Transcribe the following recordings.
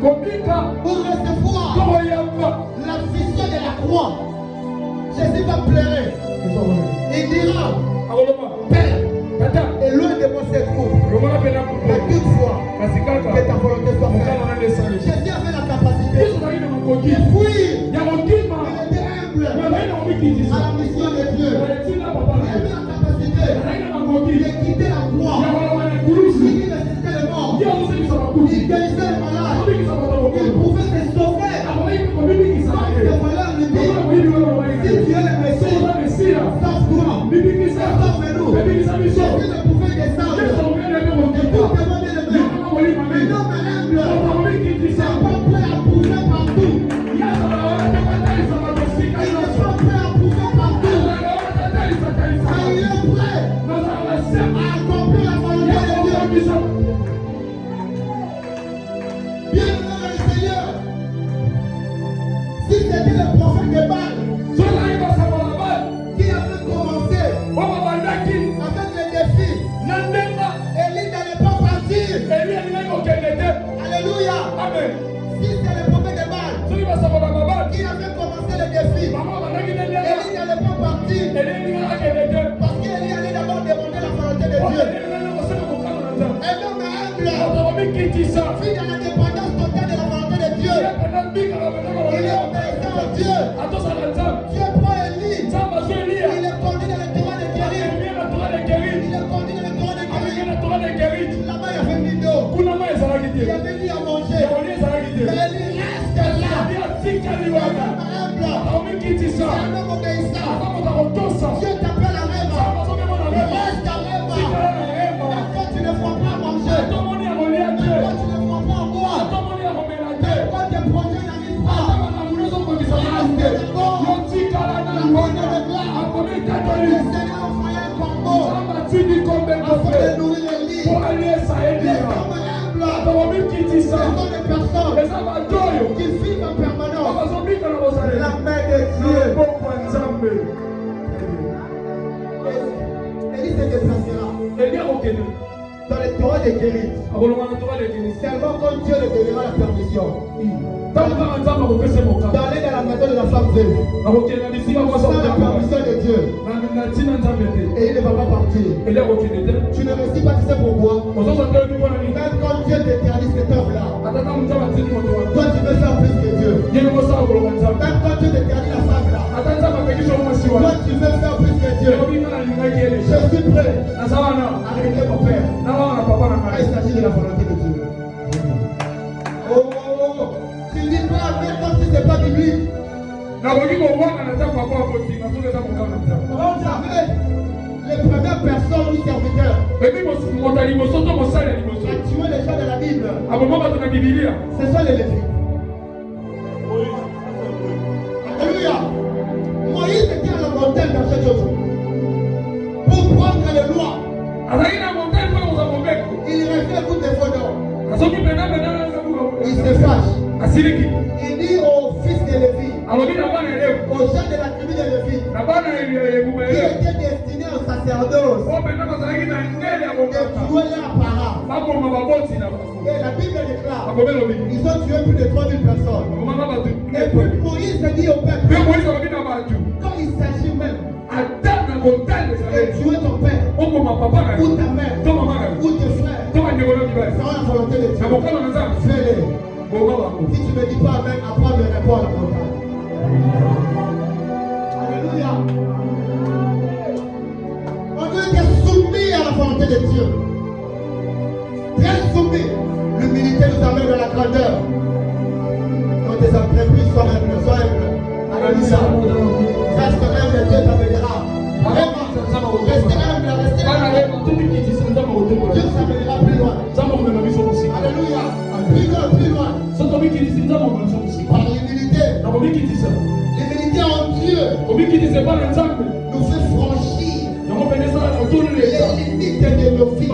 pour vivre, pour recevoir la vision de la croix. Jésus va pleurer. Il dira, Père, et loin de moi cette coupe, mais toutefois, que ta volonté soit faite. Jésus avait la capacité de fuir. Il était humble à la mission de Dieu. Il avait la capacité de quitter la croix. Il ressuscitait les morts. Il guérissait les malades. Il pouvait se sauver. Quand le voleur lui dit, si tu es le Messie, sauve-toi. Sauve-nous. Jésus ne pouvait descendre. Et pour demander le même. Mais l'homme humble, c'est pas prêt à prouver partout. Il n'est pas prêt à prouver partout. Mais il est prêt à accomplir la volonté de Dieu. Bien-aimé dans le Seigneur, si c'était le prophète de Baal qui avait commencé avec le défi, Élie n'allait pas partir. Alléluia. Si c'est le prophète de Baal qui avait commencé le défi, Élie n'allait pas partir parce qu'Élie allait d'abord demander la volonté de Dieu. Un homme humble vit dans la dépendance totale de la volonté de Dieu. Il est obéissant à Dieu. Dieu prend Élie. Il est conduit dans le terrain de guérir. Il est conduit dans le terrain de guérir. Là-bas, il y avait une d'eau. Il y avait lui à manger. Mais Élie reste là. C'est un homme obéissant. Dieu t'appelle à rêve. Reste à rêve. Quand tu ne feras pas manger. Quand tu ne feras pas boire. Quand tes projets n'arrivent pas. Reste d'abord. La bonne de gloire. Le Seigneur envoyait un corbeau afin de nourrir les lits. Les hommes humbles, ce sont des personnes qui vivent en permanence la main de Dieu. Élie se déplacera dans le terrain de guérite. Seulement quand Dieu lui donnera la permission d'aller dans la maison de la femme veuve. Sans la permission de Dieu. Et il ne va pas partir. Tu ne réussis pas, tu sais pourquoi? Même quand Dieu t'interdit cette œuvre-là, toi tu veux faire plus que Dieu. Même quand Dieu t'interdit la femme-là, toi tu veux faire plus que Dieu. Je suis prêt à régler mon père. Il s'agit de la volonté de Dieu. Oh, tu dis pas mais comme si c'est pas biblique. Quand j'avais les premières personnes ou serviteurs à tuer les gens de la Bible, ce sont les Lévites. Alléluia. Moïse était à la montagne dans cette chose pour prendre les lois. Il restait pour des faux d'or. Il se fâche. Il dit au fils de Lévi, aux gens de la tribu de Lévi, qui étaient destinés au sacerdoce, de tuer leur apparat. Et la Bible déclare, ils ont tué plus de 3000 personnes. Et puis Moïse dit au peuple, quand il s'agit même de tuer ton père, ou ta mère, ou tes frères, selon la volonté de Dieu, fais-le. Si tu ne me dis pas Amen, après me réponds à la montagne. Alléluia. On doit être soumis à la volonté de Dieu. Très soumis. L'humilité nous amène à la grandeur. Quand tes entreprises sont humbles, sois humble. Alléluia. Reste humble, Dieu t'amènera. Restez humble, restez humble. Dieu s'amènera plus loin. Alléluia. Plus loin. Par l'humilité. L'humilité en Dieu nous fait franchir les limites de nos vies.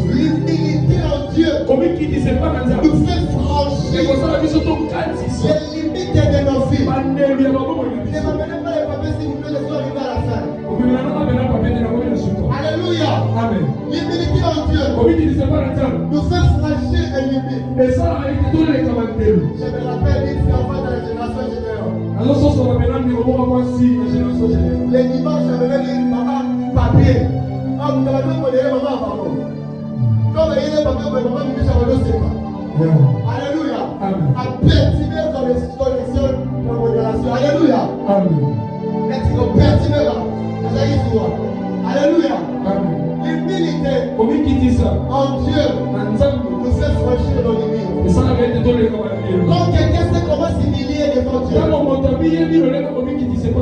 L'humilité en Dieu nous fait franchir les limites de nos vies. Ne m'amenez pas les papiers s'il vous plaît, je suis arrivé à la fin. Alléluia. L'humilité en Dieu nous fait franchir les limites. Je me rappelle une fois dans la génération générale. Les dimanches, j'avais dit maman, papier. Ah, vous avez dit maman, pardon. Quand vous avez dit papier, maman, vous dites ça, on ne sait pas. Alléluia. À pertimer dans les connexions de modération. Alléluia. Let's go, pertimer là. Alléluia. L'humilité en Dieu nous fait franchir nos limites. Quand quelqu'un sait comment s'humilier devant Dieu,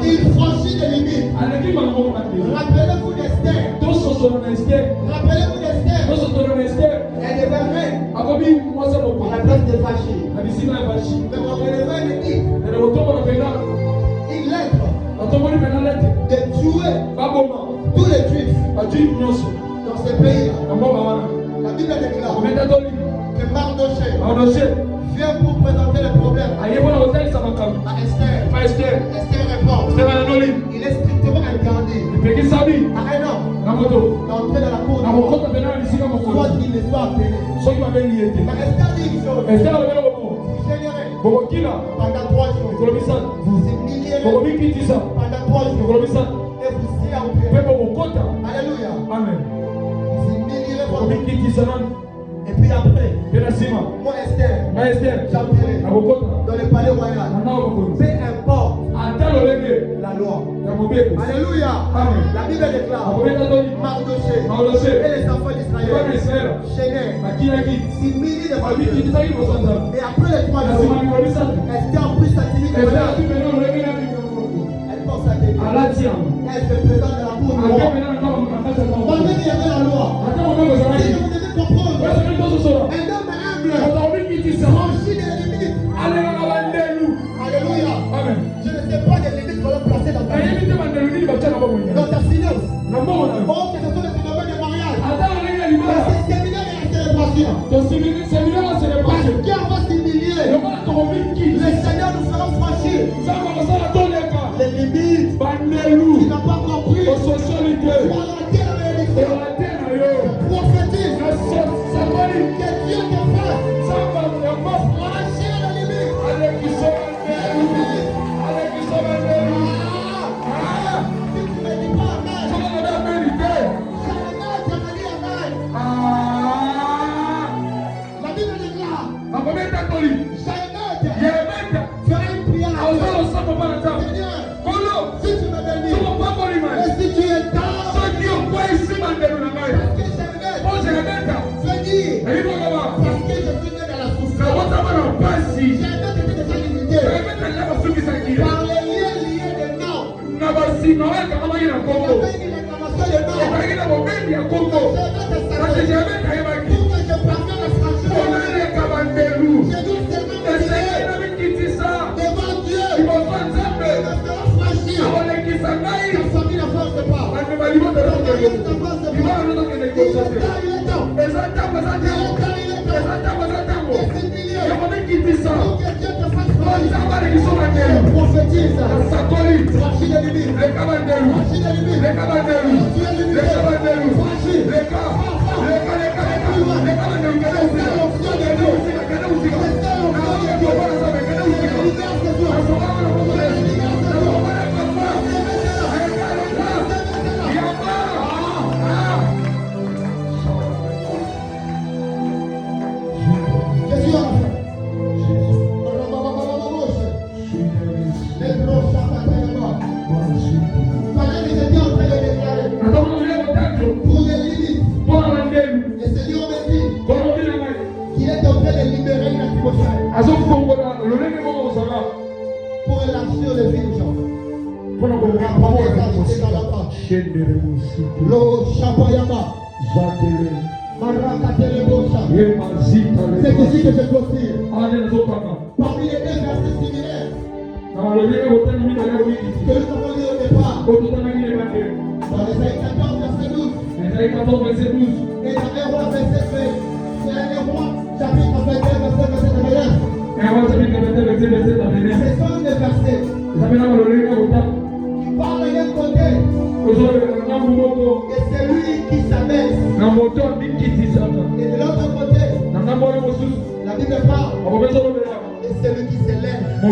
il franchit des limites. Rappelez-vous d'Esther. Rappelez-vous d'Esther. Elle devait reine à la place de Vachir. Mais on relevait une équipe, une lettre de tuer tous les Juifs dans ce pays-là. La Bible déclare que Mardochée vient pour présenter le problème à Esther. Esther répond. Il est strictement interdit à un homme d'entrer dans la cour soit qu'il ne soit appelé. Mais Esther dit une chose. Pendant 3 jours, vous humilierez pendant 3 jours et vous serez en paix. Alléluia. Amen. Vous humilierez pendant. Et puis après, moi Esther, j'entrerai dans le palais royal. Peu importe la loi. Alléluia. Amen. La Bible déclare Mardochée et les enfants d'Israël chaînés s'humilient devant Dieu. Et après les 3 jours, Esther a pris sa timide. Elle pense à Dieu. Elle se présente dans la cour du roi. Malgré qu'il y avait la loi, si vous devez comprendre, un homme humble franchit des limites. Alléluia. Amen. Je ne sais pas des limites qu'on va placer dans ta vie, dans ta finance. Oh, que ce soit des phénomènes de mariage, dans ces séminaires et la célébration. Parce qu'on va s'humilier, le Seigneur nous fera franchir les limites. Tu n'as pas compris. Tu as raté la bénédiction. Prophétise que Dieu te fasse franchir les limites. Si tu ne me dis pas amen, jamais tu me dis amen. La Bible déclare fera une prière à Dieu. Seigneur, si tu me bénis, et si tu es dans parce que parce que je suis né dans la souffrance. J'ai été déjà limité par les liens liés des noms. Il y avait une réclamation de noms. Pour que je parvienne à franchir. J'ai dû seulement me dire devant Dieu. Il me fera franchir. Ta famille ne force pas. Ta famille ne force pas. Il est temps. Prophétise. Franchis les limites. Franchis les limites. Pour élargir les vies des gens. Lo Chapayama. C'est ici que je clôture. Parmi les 2 versets similaires que nous avons lu au départ, dans Ésaïe 14, verset 12, et dans 1 Roi, verset 20, c'est 1 Roi, chapitre 21, verset 29. Ce sont des versets qui parlent d'un côté, et c'est lui qui s'abaisse Et de l'autre côté, la Bible parle de celui qui s'élève. La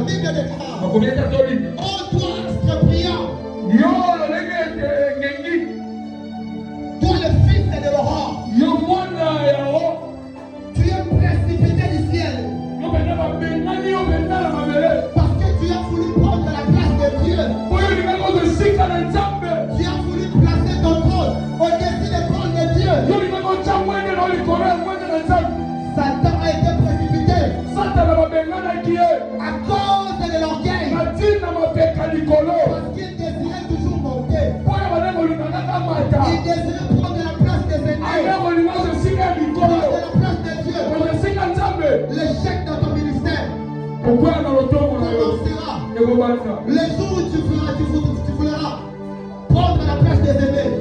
Bible déclare, oh toi, astre brillant, toi le fils de l'aurore, tu es précipité du ciel. Parce que tu as voulu prendre la place de Dieu. Tu as voulu placer ton trône au-dessus des trônes de Dieu. Satan a été précipité à cause de l'orgueil. Parce qu'il désirait toujours monter. Il désirait prendre la place des ennemis. Prendre la place de Dieu. L'échec dans ton ministère commencera les jours où tu voudras prendre la place des aînés.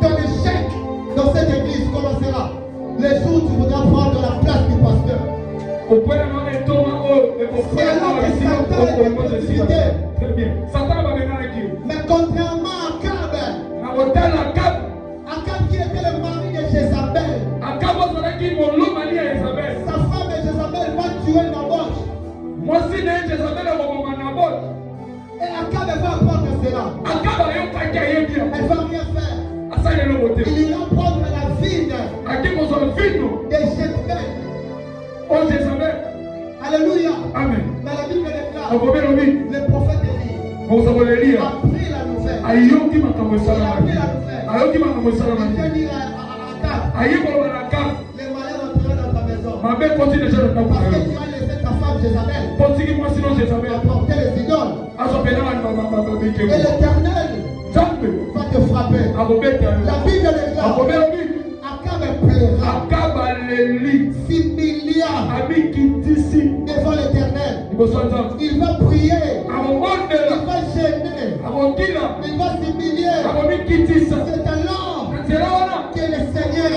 Ton échec dans cette église commencera les jours où tu voudras prendre la place du pasteur. C'est alors que Satan est précipité. Mais contrairement à Akab qui était le mari de Jézabel, sa femme Jézabel va tuer Naboth. Et Akab va apprendre cela. Elle va rien faire. Il ira prendre la vigne de Jézabel. Alléluia. Amen. Mais la Bible déclare, le prophète Élie a pris la nouvelle. Il a pris la nouvelle. Il vient dire à Akab, les malheurs entreront dans ta maison. Parce que tu as laissé ta femme Jézabel apporter les idoles. Et l'Éternel va te frapper. La Bible déclare, Akab pleura, s'humilia devant l'Éternel. Il va prier, il va gêner, il va s'humilier. C'est alors que le Seigneur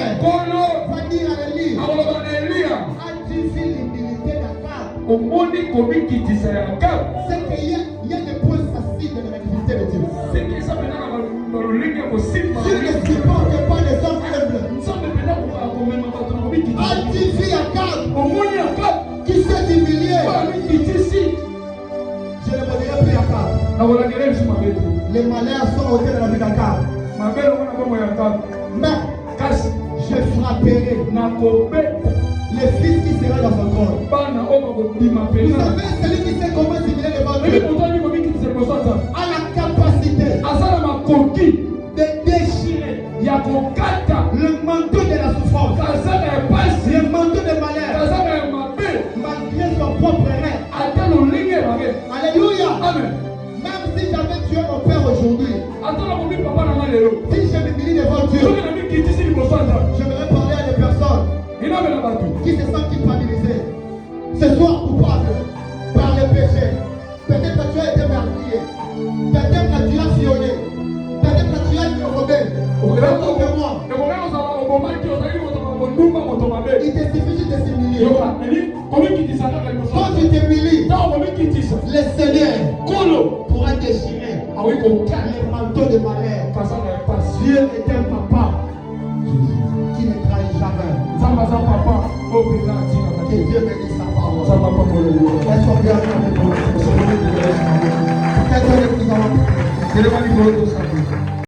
va dire à Élie, as-tu vu l'humilité d'Akab? C'est qu'il y a des points sensibles de l'activité de Dieu. Dieu ne supporte pas les hommes humbles. As-tu vu Akab qui s'est humilié? Je ne voudrais plus Akab. Les malheurs sont au de la vie d'Akab. Mais je frapperai le fils qui sera dans son trône. Vous savez, celui qui sait comment s'humilier devant Dieu a la capacité de déchirer le manteau de la souffrance, le manteau de malheur, malgré son propre rêve. Alléluia. Amen. Même si j'avais tué mon père aujourd'hui, si je m'humilie devant Dieu, j'aimerais parler à des personnes qui se sentent culpabilisées, ce soir coupables par le péché. Peut-être que tu as été meurtrier, peut-être que tu as violé, peut-être que tu as été robé. Écoute-moi. Il te suffit juste de s'humilier. Quand tu t'humilies, le Seigneur pourra déchirer les manteaux de malheur. Dieu est un papa qui ne trahit jamais. Que Dieu bénisse sa parole. Est-ce qu'on vient avec nous? Peut-être que nous allons.